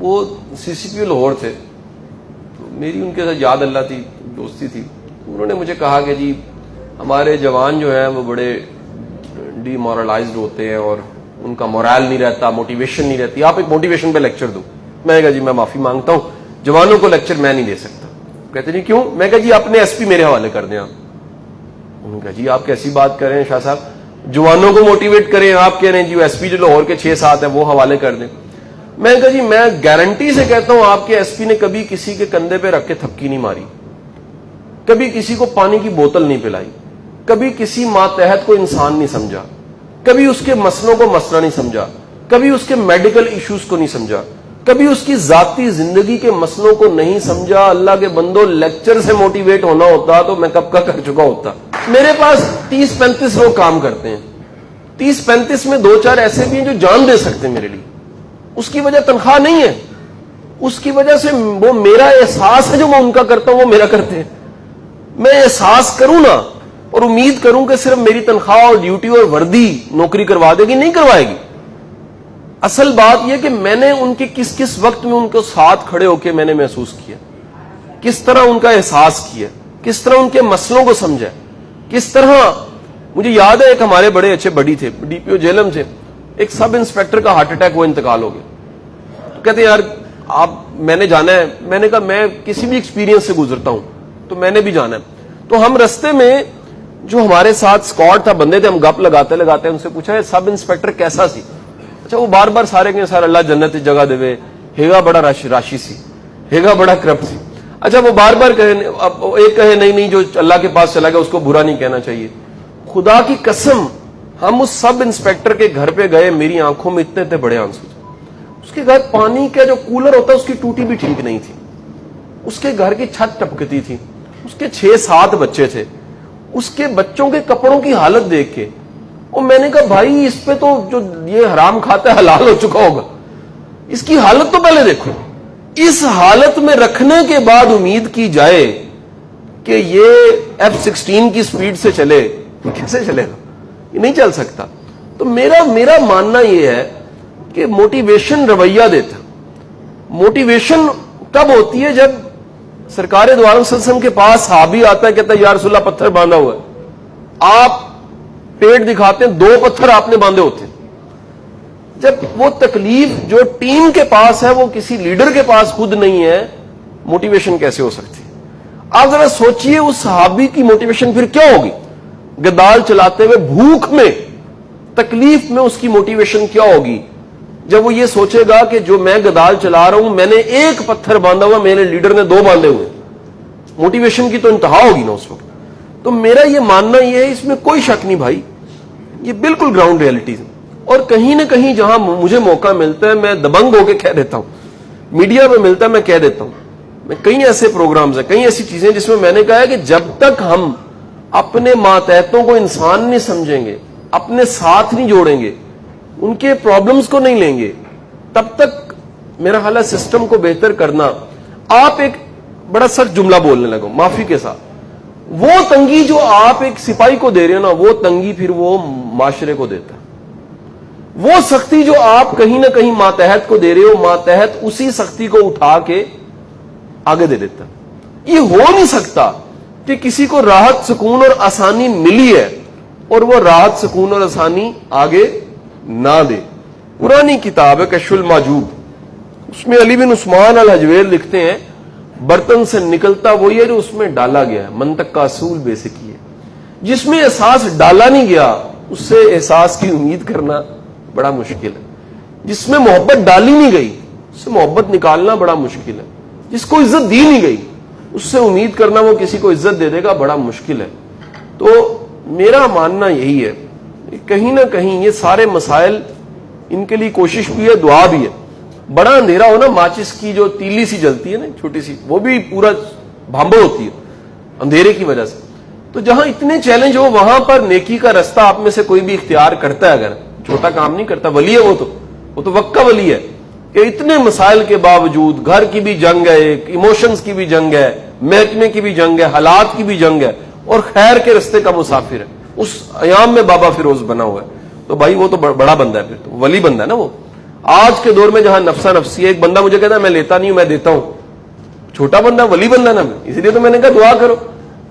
وہ سی سی پی او لاہور تھے, میری ان کے ساتھ یاد اللہ تھی, دوستی تھی. انہوں نے مجھے کہا کہ جی ہمارے جوان جو ہیں وہ بڑے ڈی مورلائزڈ ہوتے ہیں اور ان کا مورال نہیں رہتا, موٹیویشن نہیں رہتی, آپ ایک موٹیویشن پہ لیکچر دو. میں نے کہا جی میں معافی مانگتا ہوں, جوانوں کو لیکچر میں نہیں دے سکتا. کہتے نہیں کیوں؟ میں کہا جی اپنے ایس پی میرے حوالے کر دیں آپ. انہوں نے کہا جی آپ کیسی بات کر رہے ہیں شاہ صاحب, جوانوں کو موٹیویٹ کریں, آپ کہہ رہے ہیں جی ایس پی جو لاہور کے 6-7 ہیں وہ حوالے کر دیں. میں کہا جی میں گارنٹی سے کہتا ہوں آپ کے ایس پی نے کبھی کسی کے کندھے پہ رکھ کے تھپکی نہیں ماری, کبھی کسی کو پانی کی بوتل نہیں پلائی, کبھی کسی ماتحت کو انسان نہیں سمجھا, کبھی اس کے مسئلوں کو مسئلہ نہیں سمجھا, کبھی اس کے میڈیکل ایشوز کو نہیں سمجھا, کبھی اس کی ذاتی زندگی کے مسئلوں کو نہیں سمجھا. اللہ کے بندو, لیکچر سے موٹیویٹ ہونا ہوتا تو میں کب کا کر چکا ہوتا. میرے پاس 30-35 لوگ کام کرتے ہیں, 30-35 میں 2-4 ایسے بھی ہیں جو جان دے سکتے ہیں میرے لیے. اس کی وجہ تنخواہ نہیں ہے, اس کی وجہ سے وہ میرا احساس ہے جو میں ان کا کرتا ہوں وہ میرا کرتے ہیں. میں احساس کروں نا اور امید کروں کہ صرف میری تنخواہ اور ڈیوٹی اور وردی نوکری کروا دے گی, نہیں کروائے گی. اصل بات یہ کہ میں نے ان کے کس کس وقت میں ان کو ساتھ کھڑے ہو کے میں نے محسوس کیا, کس طرح ان کا احساس کیا, کس طرح ان کے مسئلوں کو سمجھا, کس طرح. مجھے یاد ہے ایک ہمارے بڑے اچھے بڑی تھے, ڈی پی او جیلم تھے, ایک سب انسپیکٹر کا ہارٹ اٹیک وہ انتقال ہو گیا. تو کہتے ہیں یار آپ میں نے جانا ہے. میں نے کہا میں کسی بھی ایکسپیرینس سے گزرتا ہوں تو میں نے بھی جانا ہے. تو ہم رستے میں جو ہمارے ساتھ اسکواڈ تھا, بندے تھے, ہم گپ لگاتے لگاتے ان سے پوچھا سب انسپیکٹر کیسا سی. اچھا وہ بار بار سارے کہ سر اللہ جنت جگہ دے, ہیگا بڑا راشی سی, ہیگا بڑا کرپٹ سی. اچھا وہ بار بار کہے, ایک کہے نہیں جو اللہ کے پاس چلا گیا اس کو برا نہیں کہنا چاہیے. خدا کی قسم ہم اس سب انسپیکٹر کے گھر پہ گئے, میری آنکھوں میں اتنے اتنے بڑے آنسو تھے. اس کے گھر پانی کا جو کولر ہوتا ہے اس کی ٹوٹی بھی ٹھیک نہیں تھی, اس کے گھر کی چھت ٹپکتی تھی, اس کے 6-7 بچے تھے. اس کے بچوں کے کپڑوں کی حالت دیکھ کے اور میں نے کہا بھائی اس پہ تو جو یہ حرام کھاتا ہے حلال ہو چکا ہوگا, اس کی حالت تو پہلے دیکھو. اس حالت میں رکھنے کے بعد امید کی جائے کہ یہ F-16 کی سپیڈ سے چلے, کیسے چلے گا؟ یہ نہیں چل سکتا. تو میرا ماننا یہ ہے کہ موٹیویشن رویہ دیتا. موٹیویشن کب ہوتی ہے؟ جب سرکار دو عالم صلی اللہ علیہ وسلم کے پاس صحابی آتا ہے, کہتا ہے یا رسول اللہ پتھر باندھا ہوا ہے, آپ پیٹ دکھاتے ہیں 2 پتھر آپ نے باندھے ہوتے ہیں. جب وہ تکلیف جو ٹیم کے پاس ہے وہ کسی لیڈر کے پاس خود نہیں ہے, موٹیویشن کیسے ہو سکتی؟ آپ ذرا سوچئے اس صحابی کی موٹیویشن پھر کیا ہوگی؟ گدال چلاتے ہوئے بھوک میں, تکلیف میں اس کی موٹیویشن کیا ہوگی جب وہ یہ سوچے گا کہ جو میں گدال چلا رہا ہوں میں نے 1 پتھر باندھا ہوا, میرے لیڈر نے 2 باندھے ہوئے. موٹیویشن کی تو انتہا ہوگی نا اس وقت. تو میرا یہ ماننا یہ ہے, اس میں کوئی شک نہیں بھائی, یہ بالکل گراؤنڈ ریئلٹی ہے. اور کہیں نہ کہیں جہاں مجھے موقع ملتا ہے میں دبنگ ہو کے کہہ دیتا ہوں, میڈیا میں ملتا ہے میں کہہ دیتا ہوں. میں کئی ایسے پروگرامز ہیں, کئی ایسی چیزیں جس میں میں نے کہا ہے کہ جب تک ہم اپنے ماتحتوں کو انسان نہیں سمجھیں گے, اپنے ساتھ نہیں جوڑیں گے, ان کے پرابلمز کو نہیں لیں گے, تب تک میرا خیال ہے سسٹم کو بہتر کرنا. آپ ایک بڑا سخت جملہ بولنے لگا معافی کے ساتھ, وہ تنگی جو آپ ایک سپاہی کو دے رہے ہو نا, وہ تنگی پھر وہ معاشرے کو دیتا ہے. وہ سختی جو آپ کہیں نہ کہیں ماتحت کو دے رہے ہو, ماتحت اسی سختی کو اٹھا کے آگے دے دیتا. یہ ہو نہیں سکتا کہ کسی کو راحت سکون اور آسانی ملی ہے اور وہ راحت سکون اور آسانی آگے نہ دے. پرانی کتاب ہے کشف المحجوب, اس میں علی بن عثمان الحجویر لکھتے ہیں برتن سے نکلتا وہی ہے جو اس میں ڈالا گیا ہے. منطق کا اصول بیسک ہے, جس میں احساس ڈالا نہیں گیا اس سے احساس کی امید کرنا بڑا مشکل ہے. جس میں محبت ڈالی نہیں گئی اس سے محبت نکالنا بڑا مشکل ہے. جس کو عزت دی نہیں گئی اس سے امید کرنا وہ کسی کو عزت دے دے گا بڑا مشکل ہے. تو میرا ماننا یہی ہے کہیں نہ کہیں یہ سارے مسائل, ان کے لیے کوشش بھی ہے, دعا بھی ہے. بڑا اندھیرا ہو نا, ماچس کی جو تیلی سی جلتی ہے نا چھوٹی سی, وہ بھی پورا بھانبو ہوتی ہے اندھیرے کی وجہ سے. تو جہاں اتنے چیلنج ہو وہاں پر نیکی کا رستہ آپ میں سے کوئی بھی اختیار کرتا ہے, اگر چھوٹا کام نہیں کرتا, ولی ہے وہ تو وقت کا ولی ہے کہ اتنے مسائل کے باوجود, گھر کی بھی جنگ ہے, ایموشنز کی بھی جنگ ہے, محکمے کی بھی جنگ ہے, حالات کی بھی جنگ ہے, اور خیر کے رستے کا مسافر ہے. اس ایام میں بابا فیروز بنا ہوا ہے, تو بھائی وہ تو بڑا بندہ ہے, پھر تو ولی بندہ ہے نا وہ. آج کے دور میں جہاں نفسا نفسی ہے، ایک بندہ مجھے کہتا ہے میں لیتا نہیں ہوں میں دیتا ہوں، چھوٹا بندہ ولی بندہ نا میں، اسی لیے تو میں نے کہا دعا کرو.